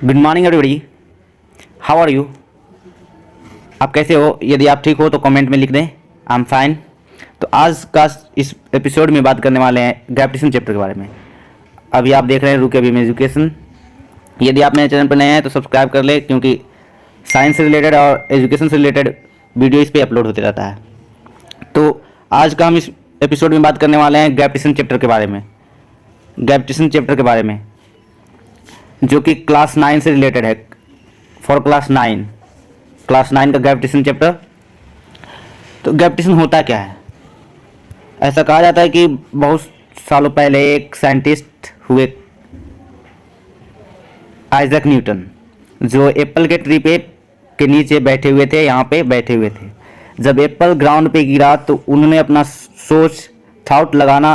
Good morning everybody, how are you. आप कैसे हो? यदि आप ठीक हो तो कमेंट में लिख दें आई एम फाइन। तो आज का इस एपिसोड में बात करने वाले हैं ग्रेविटेशन चैप्टर के बारे में। अभी आप देख रहे हैं रुके बीम एजुकेशन। यदि आप मेरे चैनल पर नए हैं तो सब्सक्राइब कर ले, क्योंकि साइंस से रिलेटेड और एजुकेशन से रिलेटेड वीडियो इस पर अपलोड होते रहता है। तो आज का हम इस एपिसोड में बात करने वाले हैं ग्रेविटेशन चैप्टर के बारे में। ग्रेविटेशन चैप्टर के बारे में जो कि क्लास 9 से रिलेटेड है, फॉर क्लास 9 का ग्रेविटेशन चैप्टर। तो ग्रेविटेशन होता क्या है? ऐसा कहा जाता है कि बहुत सालों पहले एक साइंटिस्ट हुए आइजैक न्यूटन, जो एप्पल के ट्री पे के नीचे बैठे हुए थे, यहाँ पे बैठे हुए थे। जब एप्पल ग्राउंड पे गिरा तो उन्होंने अपना थॉट लगाना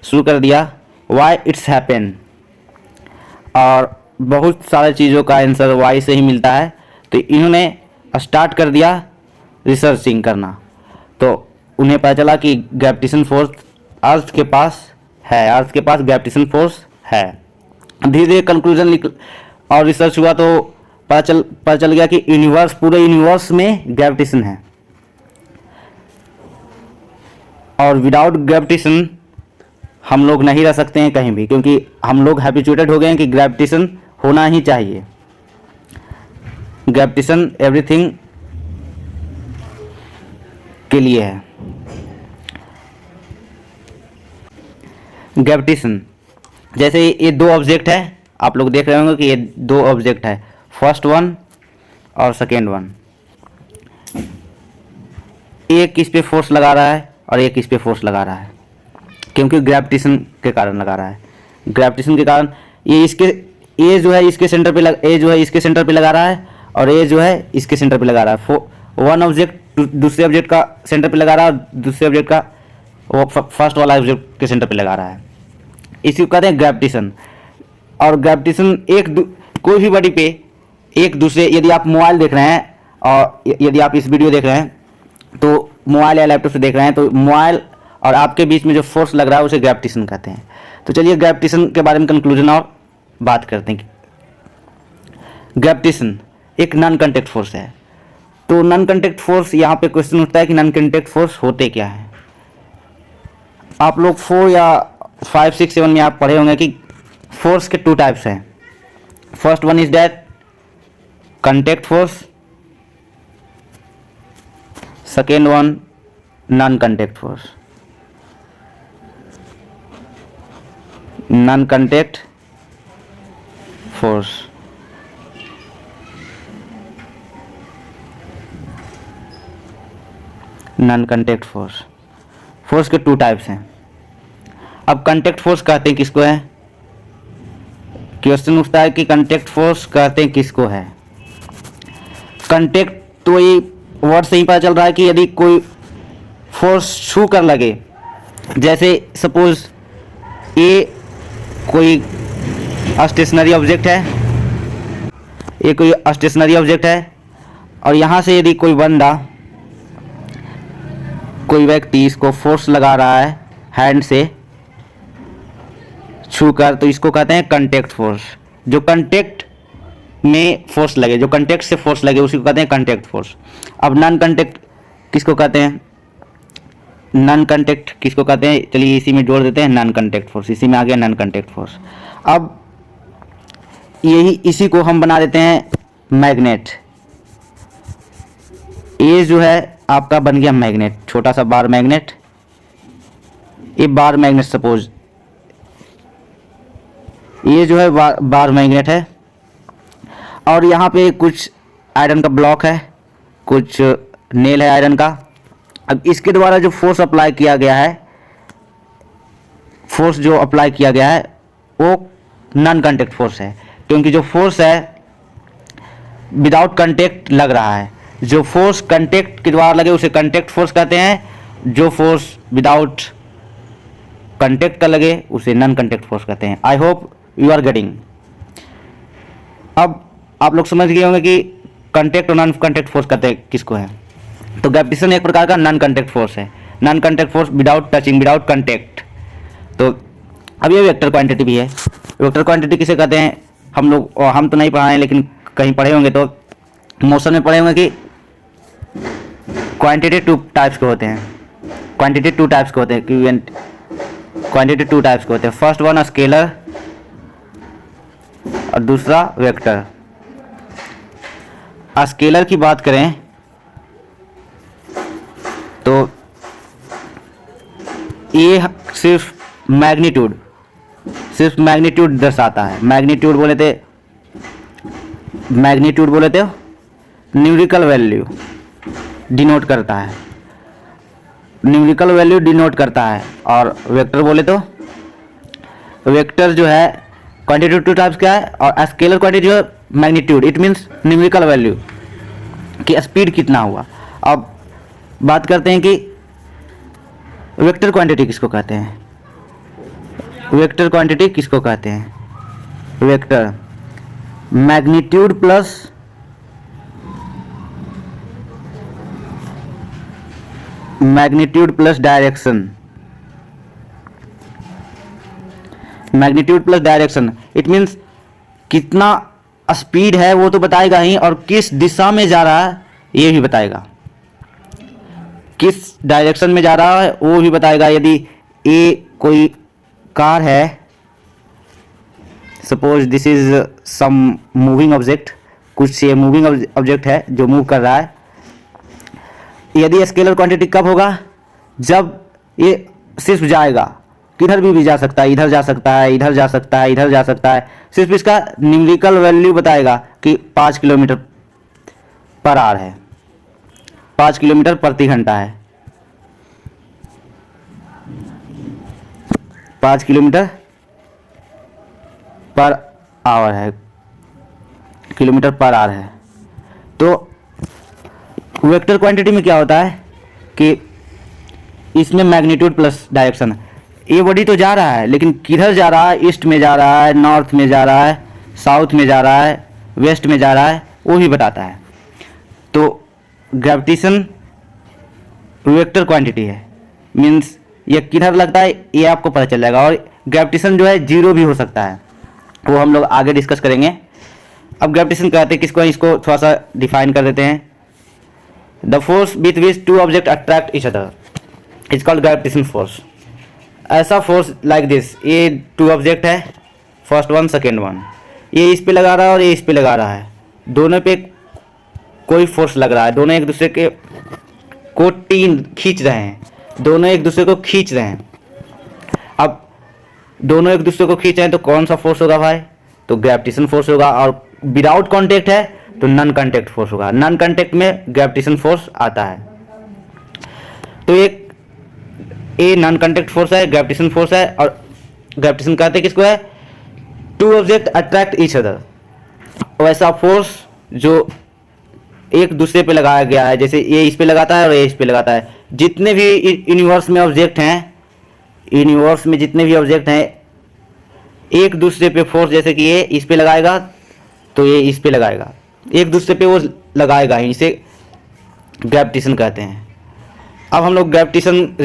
शुरू कर दिया, वाई इट्स हैपन। और बहुत सारी चीज़ों का आंसर वाई से ही मिलता है। तो इन्होंने स्टार्ट कर दिया रिसर्चिंग करना। तो उन्हें पता चला कि ग्रेविटेशन फोर्स अर्थ के पास है, अर्थ के पास ग्रेविटेशन फोर्स है। धीरे धीरे कंक्लूजन और रिसर्च हुआ तो पता चल गया कि यूनिवर्स, पूरे यूनिवर्स में ग्रेविटेशन है। और विदाउट ग्रेविटेशन हम लोग नहीं रह सकते हैं कहीं भी, क्योंकि हम लोग हैबिचुएटेड हो गए हैं कि ग्रेविटेशन होना ही चाहिए। ग्रेविटेशन एवरीथिंग के लिए है। ग्रेविटेशन जैसे ये दो ऑब्जेक्ट है, आप लोग देख रहे होंगे कि ये दो ऑब्जेक्ट है, फर्स्ट वन और सेकेंड वन। एक इस पे फोर्स लगा रहा है और एक इस पे फोर्स लगा रहा है, क्योंकि ग्रेविटेशन के कारण लगा रहा है। ग्रेविटेशन के कारण ये जो है इसके सेंटर पे इसके सेंटर पे लगा रहा है, और ये जो है इसके सेंटर पे लगा रहा है। वन ऑब्जेक्ट दूसरे ऑब्जेक्ट का सेंटर पे लगा रहा है, और दूसरे ऑब्जेक्ट का वो फर्स्ट वाला ऑब्जेक्ट के सेंटर पे लगा रहा है। इसी को कहते हैं ग्रेविटेशन। और ग्रेविटेशन कोई भी बॉडी पे एक दूसरे, यदि आप मोबाइल देख रहे हैं और यदि आप इस वीडियो देख रहे हैं तो मोबाइल या लैपटॉप से देख रहे हैं, तो मोबाइल और आपके बीच में जो फोर्स लग रहा है उसे ग्रेविटेशन कहते हैं। तो चलिए ग्रेविटेशन के बारे में कंक्लूजन और बात करते हैं। ग्रेविटेशन एक नॉन कांटेक्ट फोर्स है। तो नॉन कांटेक्ट फोर्स, यहाँ पे क्वेश्चन उठता है कि नॉन कांटेक्ट फोर्स होते क्या है। आप लोग 4 या 5, 6, 7 में आप पढ़े होंगे कि फोर्स के 2 टाइप्स हैं। First one is that contact force, second one non contact force. Non contact force non contact force के 2 टाइप्स हैं। अब कांटेक्ट फोर्स कहते हैं किसको है? क्वेश्चन उठता है कि कांटेक्ट फोर्स कहते हैं किसको है। कांटेक्ट तो ये वर्ड से ही पता चल रहा है कि यदि कोई फोर्स छू कर लगे, जैसे सपोज ये कोई स्टेशनरी ऑब्जेक्ट है, ये कोई स्टेशनरी ऑब्जेक्ट है, और यहाँ से यदि कोई बंदा, कोई व्यक्ति इसको फोर्स लगा रहा है हैंड से छूकर, तो इसको कहते हैं कांटेक्ट फोर्स। जो कांटेक्ट में फोर्स लगे, जो कांटेक्ट से फोर्स लगे, उसी को कहते हैं कांटेक्ट फोर्स। अब नॉन कांटेक्ट किसको कहते हैं? नॉन कांटेक्ट किसको कहते हैं? चलिए इसी में जोड़ देते हैं नॉन कांटेक्ट फोर्स। इसी में आ गया नॉन कांटेक्ट फोर्स। अब इसी को हम बना देते हैं मैग्नेट। ये जो है आपका बन गया मैग्नेट, छोटा सा बार मैग्नेट। ये बार मैग्नेट, सपोज ये जो है बार मैग्नेट है, और यहाँ पे कुछ आयरन का ब्लॉक है, कुछ नेल है आयरन का। अब इसके द्वारा जो फोर्स अप्लाई किया गया है, वो नॉन कांटेक्ट फोर्स है, क्योंकि जो फोर्स है विदाउट कांटेक्ट लग रहा है। जो फोर्स कांटेक्ट के द्वारा लगे उसे कांटेक्ट फोर्स कहते हैं, जो फोर्स विदाउट कांटेक्ट का लगे उसे नॉन कांटेक्ट फोर्स कहते हैं। I hope you are getting. अब आप लोग समझ गए होंगे कि कांटेक्ट और नॉन कांटेक्ट फोर्स कहते हैं किसको है। तो ग्रेविटेशन एक प्रकार का नॉन कांटेक्ट फोर्स है, non contact force without touching, without contact. तो अब ये वेक्टर क्वांटिटी भी है। वेक्टर क्वांटिटी किसे कहते हैं? हम तो नहीं पढ़ाए लेकिन कहीं पढ़े होंगे तो मोशन में पढ़े होंगे कि क्वांटिटी टू टाइप्स के होते हैं, क्वांटिटी टू टाइप्स के होते हैं, क्वांटिटी टू टाइप्स के होते हैं। फर्स्ट वन स्केलर और दूसरा वेक्टर। स्केलर की बात करें तो ये सिर्फ मैग्नीट्यूड दर्शाता है। मैग्नीट्यूड बोले थे न्यूमेरिकल वैल्यू डिनोट करता है, न्यूमेरिकल वैल्यू डिनोट करता है। और वेक्टर बोले तो वेक्टर जो है क्वांटिटी टू टाइप्स क्या है, और स्केलर क्वांटिटी जो है magnitude, it means numerical value कि स्पीड कितना हुआ। अब बात करते हैं कि वेक्टर क्वांटिटी किसको कहते हैं, वेक्टर क्वांटिटी किसको कहते हैं। Vector magnitude plus direction, magnitude plus direction it means कितना स्पीड है वो तो बताएगा ही, और किस दिशा में जा रहा है ये भी बताएगा, किस डायरेक्शन में जा रहा है वो भी बताएगा। यदि ये कोई कार है, suppose this is some moving object, कुछ ये मूविंग ऑब्जेक्ट है जो मूव कर रहा है। यदि स्केलर क्वांटिटी कब होगा, जब ये सिर्फ जाएगा, किधर भी जा सकता है, इधर जा सकता है, इधर जा सकता है, इधर जा सकता है, सिर्फ इसका न्यूमेरिकल वैल्यू बताएगा कि 5 किलोमीटर पर आवर है, 5 किलोमीटर प्रति घंटा है, 5 किलोमीटर पर आवर है, किलोमीटर पर आवर है। तो वेक्टर क्वांटिटी में क्या होता है कि इसमें मैग्नीट्यूड प्लस डायरेक्शन, ये बॉडी तो जा रहा है लेकिन किधर जा रहा है, ईस्ट में जा रहा है, नॉर्थ में जा रहा है, साउथ में जा रहा है, वेस्ट में जा रहा है, वो भी बताता है। तो ग्रेविटेशन वेक्टर क्वांटिटी है, मीन्स ये किधर लगता है ये आपको पता चल जाएगा। और ग्रेविटेशन जो है जीरो भी हो सकता है, वो हम लोग आगे डिस्कस करेंगे। अब ग्रेविटेशन कहते हैं किसको, इसको थोड़ा सा डिफाइन कर देते हैं। The force with which two object attract each other is called gravitation force. ऐसा फोर्स लाइक दिस, ये टू ऑब्जेक्ट है, फर्स्ट वन सेकेंड वन, ये इस पे लगा रहा है और ये इस पे लगा रहा है, दोनों पे कोई फोर्स लग रहा है, दोनों एक दूसरे के को खींच रहे हैं, दोनों एक दूसरे को खींच रहे हैं। अब दोनों एक दूसरे को खींच रहे हैं तो कौन सा फोर्स होगा भाई, तो ग्रेविटेशन फोर्स होगा। और विदाउट कांटेक्ट है तो नॉन कांटेक्ट फोर्स होगा, नॉन कांटेक्ट में ग्रेविटेशन फोर्स आता है। तो एक ए नॉन कांटेक्ट फोर्स है, ग्रेविटेशन फोर्स है, और ग्रेविटेशन कहते हैं किसको है, two object attract each other. वैसा फोर्स जो एक दूसरे पे लगाया गया है, जैसे ये इस पे लगाता है और ये इस पे लगाता है। जितने भी यूनिवर्स में ऑब्जेक्ट हैं, यूनिवर्स में जितने भी ऑब्जेक्ट हैं, एक दूसरे पे फोर्स, जैसे कि ये इस पे लगाएगा तो ये इस पे लगाएगा, एक दूसरे पे वो लगाएगा ही, इसे ग्रेविटेशन कहते हैं। अब हम लोग ग्रेविटेशन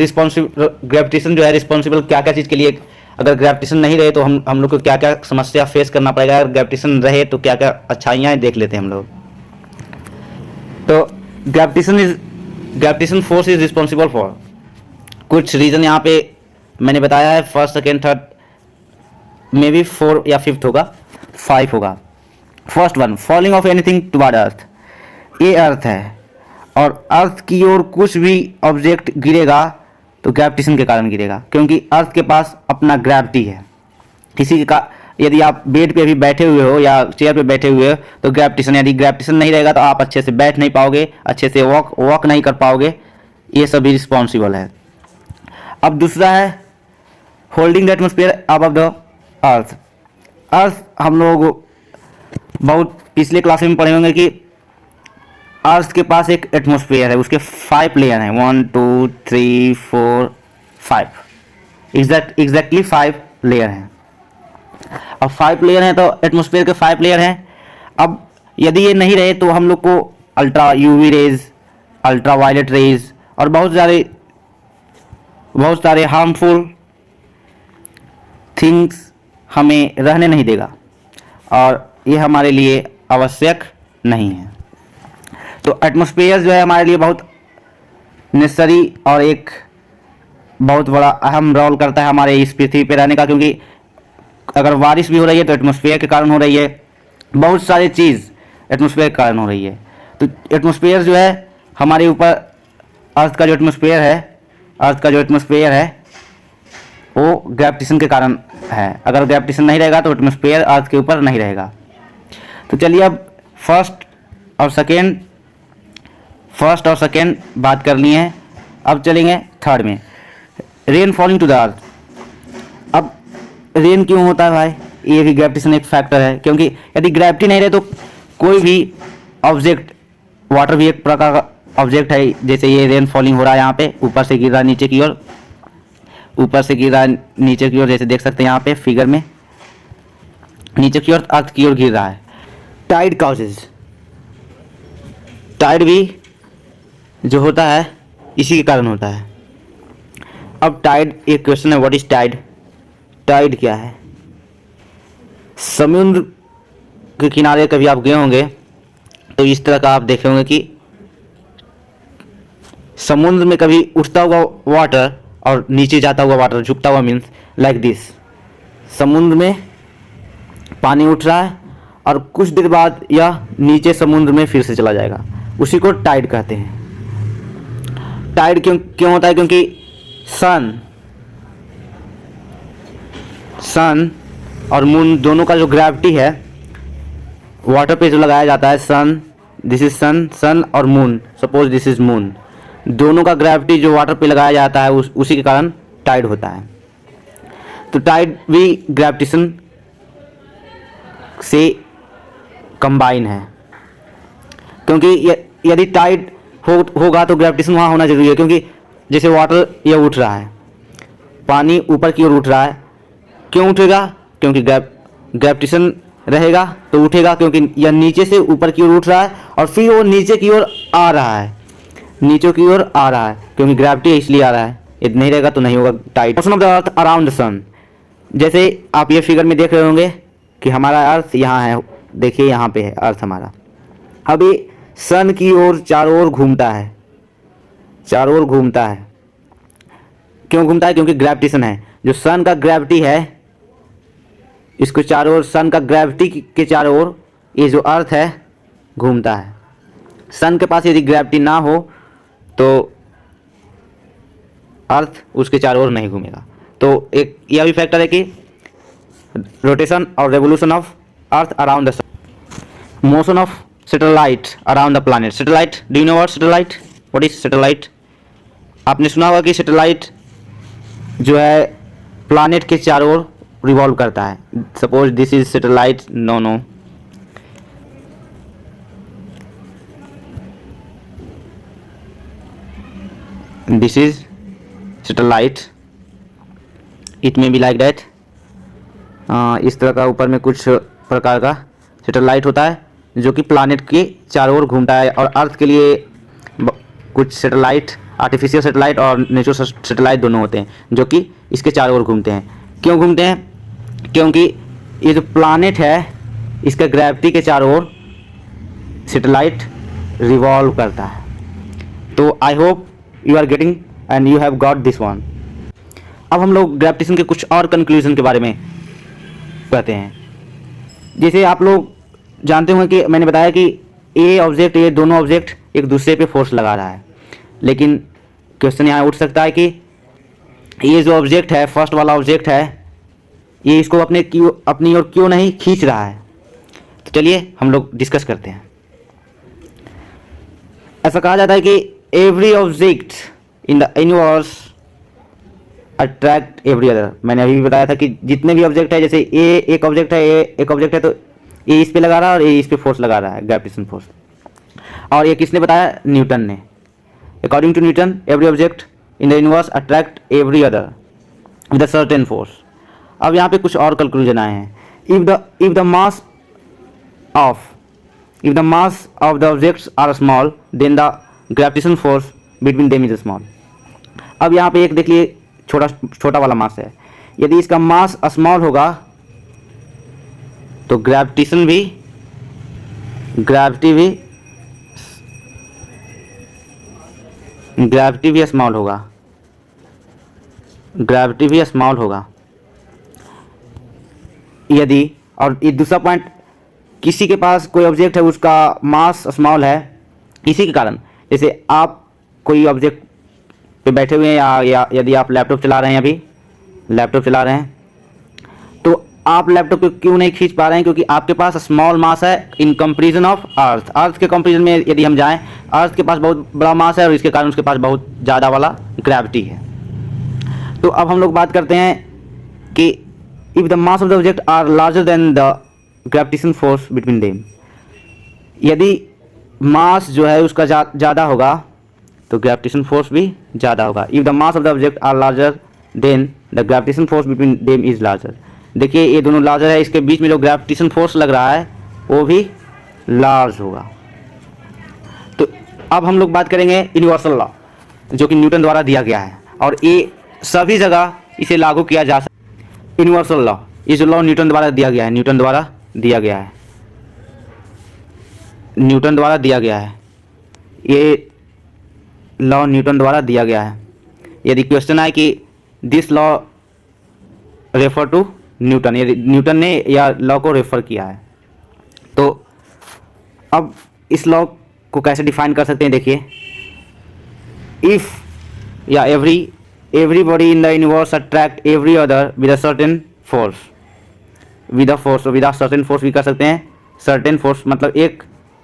जो है रिस्पॉन्सिबल क्या क्या चीज़ के लिए, अगर ग्रेविटेशन नहीं रहे तो हम लोग को क्या क्या समस्या फेस करना पड़ेगा, अगर ग्रेविटेशन रहे तो क्या क्या अच्छाइयाँ देख लेते हैं हम लोग। तो gravitation force is responsible for कुछ रीजन यहाँ पे मैंने बताया है, first second third, may be 4 या 5 होगा, 5 होगा। First one, falling of anything toward earth, ये अर्थ है और अर्थ की ओर कुछ भी ऑब्जेक्ट गिरेगा तो ग्रेविटेशन के कारण गिरेगा, क्योंकि अर्थ के पास अपना ग्रेविटी है। किसी का यदि आप बेड पे भी बैठे हुए हो या चेयर पे बैठे हुए हो तो ग्रेविटेशन, यदि ग्रेविटेशन नहीं रहेगा तो आप अच्छे से बैठ नहीं पाओगे, अच्छे से वॉक नहीं कर पाओगे, ये सभी रिस्पॉन्सिबल है। अब दूसरा है holding the atmosphere above the earth. Earth हम लोग बहुत पिछले क्लास में पढ़े होंगे कि अर्थ के पास एक एटमॉस्फेयर है, उसके 5 लेयर हैं, 1 2 3 4 5, एग्जैक्टली 5 लेयर हैं। अब 5 लेयर हैं तो एटमॉस्फेयर के 5 लेयर हैं। अब यदि ये नहीं रहे तो हम लोग को ultra UV rays, ultra violet rays और बहुत सारे हार्मफुल थिंग्स हमें रहने नहीं देगा। और ये हमारे लिए आवश्यक नहीं है। तो एटमॉस्फेयर जो है हमारे लिए बहुत नेसेसरी और एक बहुत बड़ा अहम रोल करता है हमारे इस पृथ्वी पे रहने का, क्योंकि अगर बारिश भी हो रही है तो एटमॉस्फेयर के कारण हो रही है, बहुत सारी चीज़ एटमॉस्फेयर के कारण हो रही है। तो एटमॉस्फेयर जो है हमारे ऊपर अर्थ का जो एटमॉस्फेयर है वो ग्रेविटेशन के कारण है। अगर ग्रेविटेशन नहीं रहेगा तो एटमॉस्फेयर अर्थ के ऊपर नहीं रहेगा। तो चलिए अब फर्स्ट और सेकेंड बात कर ली है, अब चलेंगे थर्ड में, rain falling to the earth. अब रेन क्यों होता है भाई? ये भी ग्रेविटेशन एक फैक्टर है, क्योंकि यदि ग्रेविटी नहीं रहे तो कोई भी ऑब्जेक्ट, वाटर भी एक प्रकार का ऑब्जेक्ट है, जैसे ये रेन फॉलिंग हो रहा है यहाँ पे, ऊपर से गिर रहा है नीचे की ओर, जैसे देख सकते हैं यहाँ पे फिगर में, नीचे की ओर अर्थ की ओर गिर रहा है। टाइड कॉजेज, टाइड भी जो होता है इसी के कारण होता है। अब टाइड, एक क्वेश्चन है, व्हाट इज टाइड? टाइड क्या है? समुद्र के किनारे कभी आप गए होंगे तो इस तरह का आप देखे होंगे कि समुद्र में कभी उठता हुआ वाटर और नीचे जाता हुआ वाटर, झुकता हुआ मीन्स लाइक दिस। समुद्र में पानी उठ रहा है और कुछ देर बाद यह नीचे समुद्र में फिर से चला जाएगा, उसी को टाइड कहते हैं। टाइड क्यों होता है? क्योंकि सन और मून दोनों का जो ग्रेविटी है वाटर पे जो लगाया जाता है, दिस इज सन और moon, suppose this is moon, दोनों का ग्रेविटी जो वाटर पे लगाया जाता है उसी के कारण टाइड होता है। तो टाइड भी ग्रेविटेशन से कंबाइन है, क्योंकि यदि टाइड होगा तो ग्रेविटेशन वहाँ होना जरूरी है, क्योंकि जैसे वाटर ये उठ रहा है, पानी ऊपर की ओर उठ रहा है, क्यों उठेगा? क्योंकि ग्रेविटेशन रहेगा तो उठेगा, क्योंकि यह नीचे से ऊपर की ओर उठ रहा है और फिर वो नीचे की ओर आ रहा है, क्योंकि ग्रेविटी इसलिए आ रहा है, यदि नहीं रहेगा तो नहीं होगा tide. Motion of the earth around the sun, जैसे आप ये फिगर में देख रहे होंगे कि हमारा अर्थ यहाँ है, देखिए यहाँ पे है अर्थ हमारा। अब ये सन की ओर चारों ओर घूमता है, क्यों घूमता है? क्योंकि ग्रेविटेशन है, जो सन का ग्रेविटी है इसको चारों ओर, सन का ग्रेविटी के चारों ओर ये जो अर्थ है घूमता है। सन के पास यदि ग्रेविटी ना हो तो अर्थ उसके चारों ओर नहीं घूमेगा। तो एक यह भी फैक्टर है कि रोटेशन और revolution of earth around the sun, motion of satellite around the planet. Satellite, do you know what satellite? What is satellite? आपने सुना होगा कि सैटेलाइट जो है प्लैनेट के चारों ओर रिवॉल्व करता है। Suppose this is satellite, no this is satellite, it may be like that. इस तरह का ऊपर में कुछ प्रकार का सैटेलाइट होता है जो कि प्लैनेट के चारों ओर घूमता है। और अर्थ के लिए कुछ सैटेलाइट, आर्टिफिशियल सैटेलाइट और नेचुरल सैटेलाइट दोनों होते हैं जो कि इसके चारों ओर घूमते हैं। क्यों घूमते हैं? क्योंकि ये जो प्लैनेट है इसका ग्रेविटी के चारों ओर सैटेलाइट रिवॉल्व करता है। तो I hope you are getting and you have got this one. अब हम लोग ग्रेविटेशन के कुछ और कंक्लूजन के बारे में कहते हैं। जैसे आप लोग जानते होंगे कि मैंने बताया कि ये दोनों ऑब्जेक्ट एक दूसरे पे फोर्स लगा रहा है, लेकिन क्वेश्चन यहाँ उठ सकता है कि ये जो ऑब्जेक्ट है, फर्स्ट वाला ऑब्जेक्ट है, ये इसको अपनी ओर क्यों नहीं खींच रहा है? तो चलिए हम लोग डिस्कस करते हैं। ऐसा कहा जाता है कि every object in the universe attract every other. मैंने अभी भी बताया था कि जितने भी ऑब्जेक्ट है, जैसे ये एक ऑब्जेक्ट है तो ये इस पे लगा रहा है और ये इस पे फोर्स लगा रहा है, ग्रेविटेशन फोर्स। और ये किसने बताया? न्यूटन ने। According to Newton, every object in the universe attract every other with a certain force. अब यहाँ पे कुछ और कंक्लूजन आए हैं। If the mass of the objects are small then the gravitation force between them is small. अब यहाँ पे एक देख लिए, छोटा वाला मास है, यदि इसका मास स्मॉल होगा तो ग्रेविटेशन भी ग्रेविटी भी स्मॉल होगा, ग्रेविटी भी स्मॉल होगा यदि, और ये दूसरा पॉइंट, किसी के पास कोई ऑब्जेक्ट है उसका मास स्मॉल है, इसी के कारण, जैसे आप कोई ऑब्जेक्ट पे बैठे हुए हैं या यदि आप लैपटॉप चला रहे हैं, अभी लैपटॉप चला रहे हैं, तो आप लैपटॉप को क्यों नहीं खींच पा रहे हैं? क्योंकि आपके पास स्मॉल मास है इन कंपेरिजन ऑफ अर्थ। अर्थ के कंपेरिजन में यदि हम जाएं, अर्थ के पास बहुत बड़ा मास है और इसके कारण उसके पास बहुत ज़्यादा वाला ग्रेविटी है। तो अब हम लोग बात करते हैं कि if the mass of the object are larger then the gravitation force between them, यदि मास जो है उसका ज़्यादा होगा तो ग्रेविटेशन फोर्स भी ज़्यादा होगा। If the mass of the object are larger then the gravitation force between them is larger. देखिए ये दोनों लार्जर है, इसके बीच में जो ग्रेविटेशन फोर्स लग रहा है वो भी लार्ज होगा। तो अब हम लोग बात करेंगे यूनिवर्सल लॉ, जो कि न्यूटन द्वारा दिया गया है और ये सभी जगह इसे लागू किया जा सकता है। यूनिवर्सल लॉ, ये जो लॉ न्यूटन द्वारा दिया गया है, न्यूटन द्वारा दिया गया है, न्यूटन द्वारा दिया गया है, ये लॉ न्यूटन द्वारा दिया गया है। यदि क्वेश्चन आए कि this law refer to Newton, यदि न्यूटन ने या लॉ को रेफर किया है, तो अब इस लॉ को कैसे डिफाइन कर सकते हैं? देखिए, इफ या everybody in the universe attract every other with a certain force, with a force, और with a certain force भी कर सकते हैं। certain force मतलब एक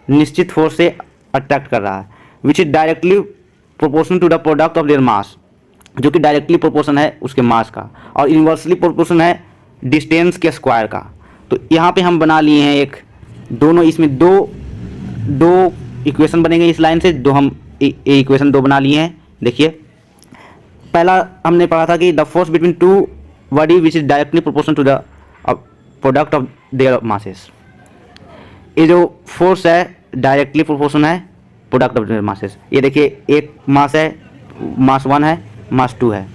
निश्चित फोर्स से अट्रैक्ट कर रहा है, which is directly proportional to the product of their mass, जो कि डायरेक्टली प्रोपोर्शन है उसके मास का, और इन्वर्सली प्रोपोर्शन है डिस्टेंस के स्क्वायर का। तो यहाँ पे हम बना लिए हैं एक, दोनों इसमें दो इक्वेशन बनेंगे इस लाइन से, दो हम इक्वेशन दो बना लिए हैं। देखिए, पहला हमने पढ़ा था कि the force between two body which is directly proportional to the product of their masses. ये जो फोर्स है डायरेक्टली प्रोपोर्शनल है प्रोडक्ट ऑफ देयर मासेस। ये देखिए, एक मास है, मास 1 है, मास 2 है,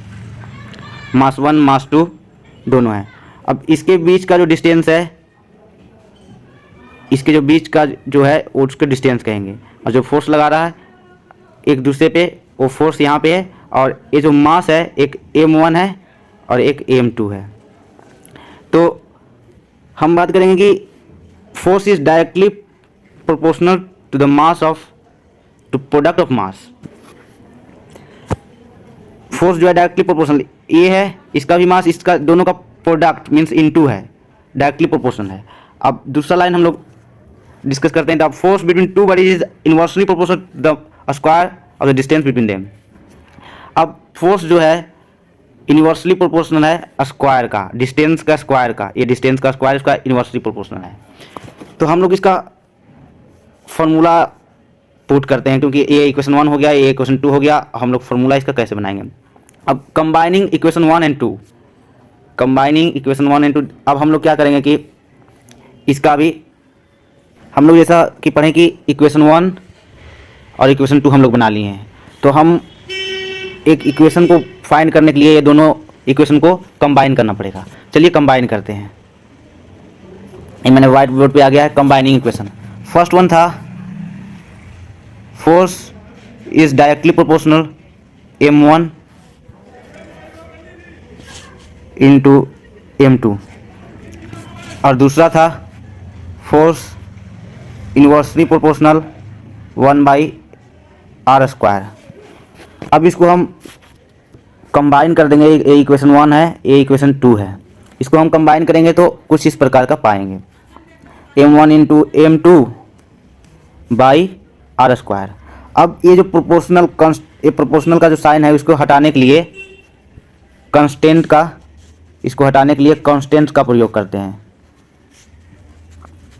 मास 1 मास 2 दोनों है। अब इसके बीच का जो डिस्टेंस है, इसके जो बीच का जो है वो उसके डिस्टेंस कहेंगे, और जो फोर्स लगा रहा है एक दूसरे पे, वो फोर्स यहाँ पे है, और ये जो मास है एक m1 है और एक m2 है। तो हम बात करेंगे कि force is directly proportional to the mass of, two product of mass. Force जो है डायरेक्टली प्रोपोर्शनल, ये है इसका भी मास, इसका दोनों का प्रोडक्ट मीन्स इनटू है, डायरेक्टली प्रोपोर्शनल है। अब दूसरा लाइन हम लोग डिस्कस करते हैं। The force between two bodies is inversely proportional to the square of the distance between them. अब फोर्स जो है इनवर्सली प्रोपोर्शनल है स्क्वायर का, डिस्टेंस का स्क्वायर का, ये डिस्टेंस का स्क्वायर इसका इनवर्सली प्रोपोर्शनल है। तो हम लोग इसका फॉर्मूला पुट करते हैं, क्योंकि ये इक्वेशन 1 हो गया, ये इक्वेशन 2 हो गया। हम लोग फॉर्मूला इसका कैसे बनाएंगे? अब combining equation 1 and 2, combining equation 1 and 2, अब हम लोग क्या करेंगे कि इसका भी हम लोग जैसा कि पढ़ें कि इक्वेशन 1 और इक्वेशन 2 हम लोग बना लिए हैं। तो हम एक इक्वेशन को फाइंड करने के लिए ये दोनों इक्वेशन को कंबाइन करना पड़ेगा। चलिए कंबाइन करते हैं। ये मैंने व्हाइट बोर्ड पे आ गया है कंबाइनिंग इक्वेशन। फर्स्ट वन था force is directly proportional m1 into m2, और दूसरा था फोर्स इनवर्सली प्रोपोर्शनल 1/r²। अब इसको हम कंबाइन कर देंगे, ये इक्वेशन 1 है, ये इक्वेशन 2 है, इसको हम कंबाइन करेंगे तो कुछ इस प्रकार का पाएंगे, m1 इंटू m2/r²। अब ये जो प्रोपोर्शनल का जो साइन है उसको हटाने के लिए कांस्टेंट का, इसको हटाने के लिए कांस्टेंट का प्रयोग करते हैं।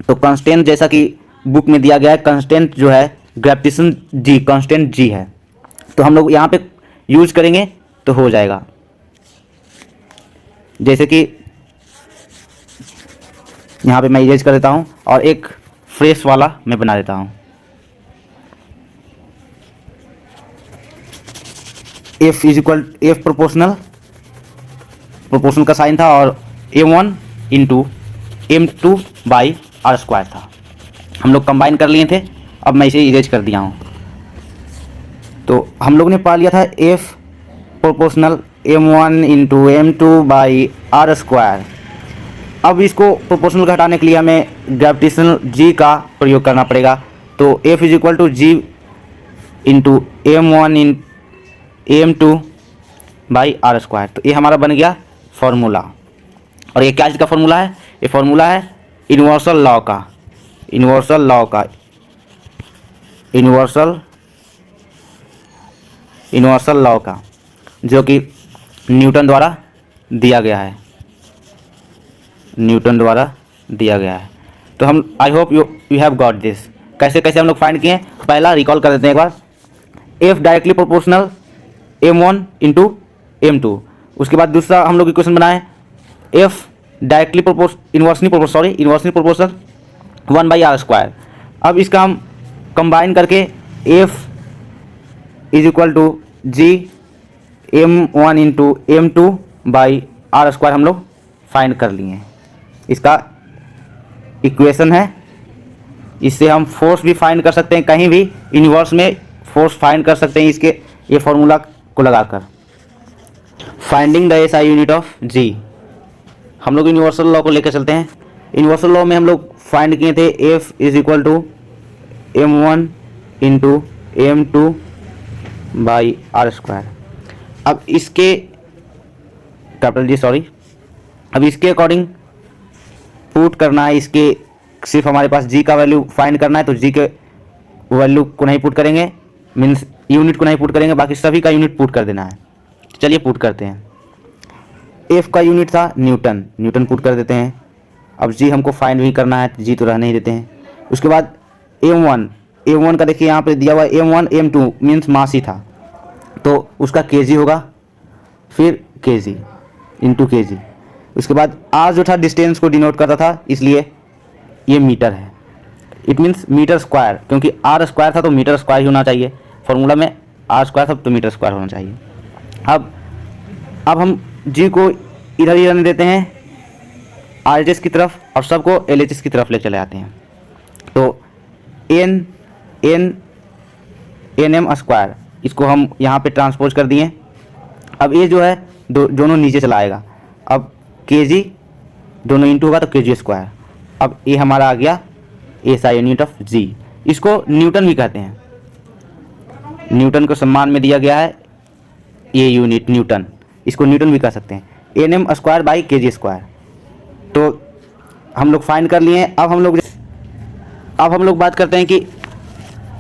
तो कांस्टेंट जैसा कि बुक में दिया गया है, कांस्टेंट जो है ग्रेविटेशन जी, कांस्टेंट जी है, तो हम लोग यहाँ पे यूज करेंगे तो हो जाएगा। जैसे कि यहाँ पे मैं इरेज कर देता हूँ और एक फ्रेश वाला मैं बना देता हूँ। F is equal F proportional का साइन था और m1 इंटू m2/r² था। हम लोग कंबाइन कर लिए थे, अब मैं इसे इरेज कर दिया हूँ। तो हम लोग ने पा लिया था F proportional m1 into m2 by R square. अब इसको प्रोपोर्शनल का हटाने के लिए हमें ग्रेविटेशनल जी का प्रयोग करना पड़ेगा। तो F is equal to G into m1 in m2 by R square. तो ये हमारा बन गया फॉर्मूला। और ये क्या चीज़ का फॉर्मूला है? ये फॉर्मूला है यूनिवर्सल लॉ का, यूनिवर्सल लॉ का, यूनिवर्सल लॉ का, जो कि न्यूटन द्वारा दिया गया है, न्यूटन द्वारा दिया गया है। तो हम आई hope you have got this. कैसे कैसे हम लोग फाइंड किए? पहला रिकॉल कर देते हैं एक बार। F directly proportional m1 into m2। उसके बाद दूसरा हम लोग इक्वेशन बनाए F directly inversely proportional 1 by R square. अब इसका हम कंबाइन करके F is equal to G m1 into m2 by R square हम लोग फाइंड कर लिए हैं। इसका इक्वेशन है। इससे हम फोर्स भी फाइंड कर सकते हैं, कहीं भी यूनिवर्स में फोर्स फाइंड कर सकते हैं इसके ये फॉर्मूला को लगाकर। Finding the SI unit of G, हम लोग यूनिवर्सल लॉ को लेकर चलते हैं। यूनिवर्सल लॉ में हम लोग फाइंड किए थे F is equal to m1 into m2 by R square. अब इसके कैपिटल जी सॉरी, अब इसके अकॉर्डिंग पुट करना है, इसके सिर्फ हमारे पास जी का वैल्यू फाइंड करना है। तो जी के वैल्यू को नहीं पुट करेंगे, मीन्स यूनिट को नहीं पुट करेंगे, बाकी सभी का यूनिट पुट कर देना है। चलिए पुट करते हैं। एफ का यूनिट था न्यूटन, न्यूटन पुट कर देते हैं। अब जी हमको फाइंड भी करना है, जी तो रहने ही देते हैं। उसके बाद m1 का देखिए यहाँ पे दिया हुआ है m1 m2 मीन्स मास ही था, तो उसका kg होगा, फिर kg इंटू kg। उसके बाद आर जो था डिस्टेंस को डिनोट करता था, इसलिए ये मीटर है। इट मीन्स मीटर स्क्वायर, क्योंकि आर स्क्वायर था तो मीटर स्क्वायर ही होना चाहिए। फॉर्मूला में आर स्क्वायर था तो मीटर स्क्वायर होना चाहिए। अब हम जी को इधर ही रहने देते हैं RHS की तरफ, और सबको LHS की तरफ ले चले आते हैं। तो nm स्क्वायर, इसको हम यहाँ पे ट्रांसपोज कर दिए। अब ये जो है दोनों नीचे चला आएगा। अब kg दोनों इंटू होगा तो kg स्क्वायर। अब ये हमारा आ गया एसआई यूनिट ऑफ जी। इसको न्यूटन भी कहते हैं, न्यूटन को सम्मान में दिया गया है ये यूनिट न्यूटन, इसको न्यूटन भी कह सकते हैं। nm square by kg square. तो हम लोग फाइंड कर लिए। अब हम लोग बात करते हैं कि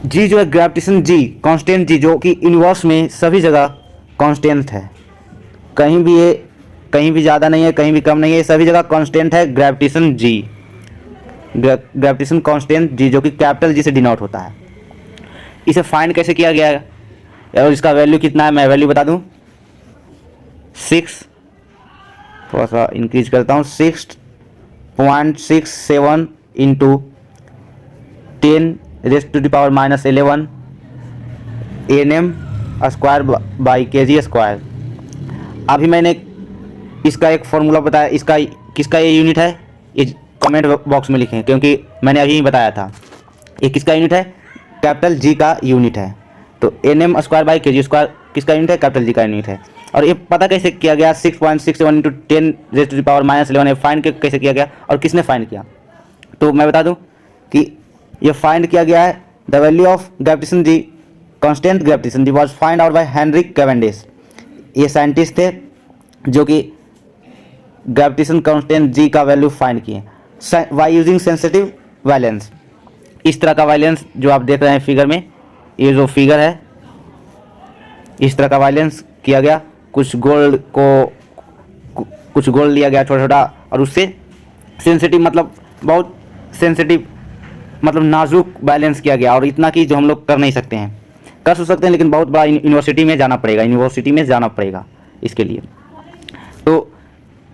जी जो है ग्रेविटेशन जी, कांस्टेंट जी, जो कि यूनिवर्स में सभी जगह कांस्टेंट है, कहीं भी ज़्यादा नहीं है, कहीं भी कम नहीं है, सभी जगह कांस्टेंट है ग्रेविटेशन जी, ग्रेविटेशन कांस्टेंट जी, जो कि कैपिटल जी से डिनोट होता है। इसे फाइंड कैसे किया गया है और इसका वैल्यू कितना है, मैं वैल्यू बता दूं। 6, थोड़ा सा इंक्रीज करता हूँ, 6.67 into 10⁻⁻11 nm square by kg square. अभी मैंने इसका एक फॉर्मूला बताया, इसका किसका ये यूनिट है, ये कमेंट बॉक्स में लिखें, क्योंकि मैंने अभी बताया था। ये किसका यूनिट है? कैपिटल जी का यूनिट है। तो nm square by kg square किसका यूनिट है? कैपिटल जी का यूनिट है। और ये पता कैसे किया गया? 6.67 इंटू 10⁻⁻11 फाइंड कैसे किया गया और किसने फाइंड किया? तो मैं बता दूं कि ये फाइंड किया गया है the value of gravitation G, constant gravitation G was find out by Henry Cavendish. ये साइंटिस्ट थे जो कि ग्रेविटेशन कांस्टेंट जी का वैल्यू फाइंड किए बाय यूजिंग सेंसिटिव वैलेंस। इस तरह का वैलेंस जो आप देख रहे हैं फिगर में, ये जो फिगर है, इस तरह का वैलेंस किया गया। कुछ गोल्ड लिया गया छोटा छोटा, और उससे सेंसिटिव मतलब बहुत सेंसिटिव मतलब नाजुक बैलेंस किया गया। और इतना कि जो हम लोग कर नहीं सकते हैं, कर सकते हैं लेकिन बहुत बड़ा यूनिवर्सिटी में जाना पड़ेगा इसके लिए। तो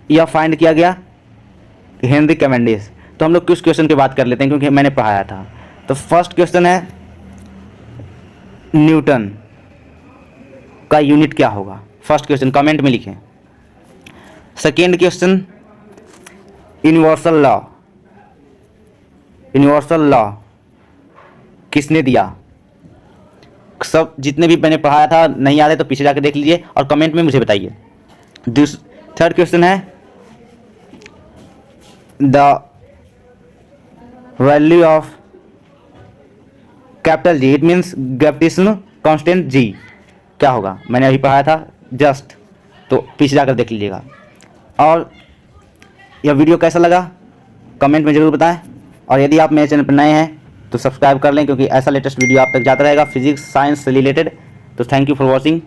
यह फाइंड किया गया हेनरी कैवेंडिश। तो हम लोग किस क्वेश्चन की बात कर लेते हैं, क्योंकि मैंने पढ़ाया था। तो फर्स्ट क्वेश्चन है न्यूटन का यूनिट क्या होगा? फर्स्ट क्वेश्चन कमेंट में लिखें। सेकेंड क्वेश्चन यूनिवर्सल लॉ किसने दिया? सब जितने भी मैंने पढ़ाया था नहीं याद है तो पीछे जाकर देख लीजिए और कमेंट में मुझे बताइए। थर्ड क्वेश्चन है the value of capital G, it means gravitational constant जी क्या होगा? मैंने अभी पढ़ाया था जस्ट, तो पीछे जाकर देख लीजिएगा। और यह वीडियो कैसा लगा कमेंट में ज़रूर बताएं, और यदि आप मेरे चैनल पर नए हैं तो सब्सक्राइब कर लें, क्योंकि ऐसा लेटेस्ट वीडियो आप तक जाता रहेगा फिजिक्स साइंस से रिलेटेड। तो थैंक यू फॉर वॉचिंग।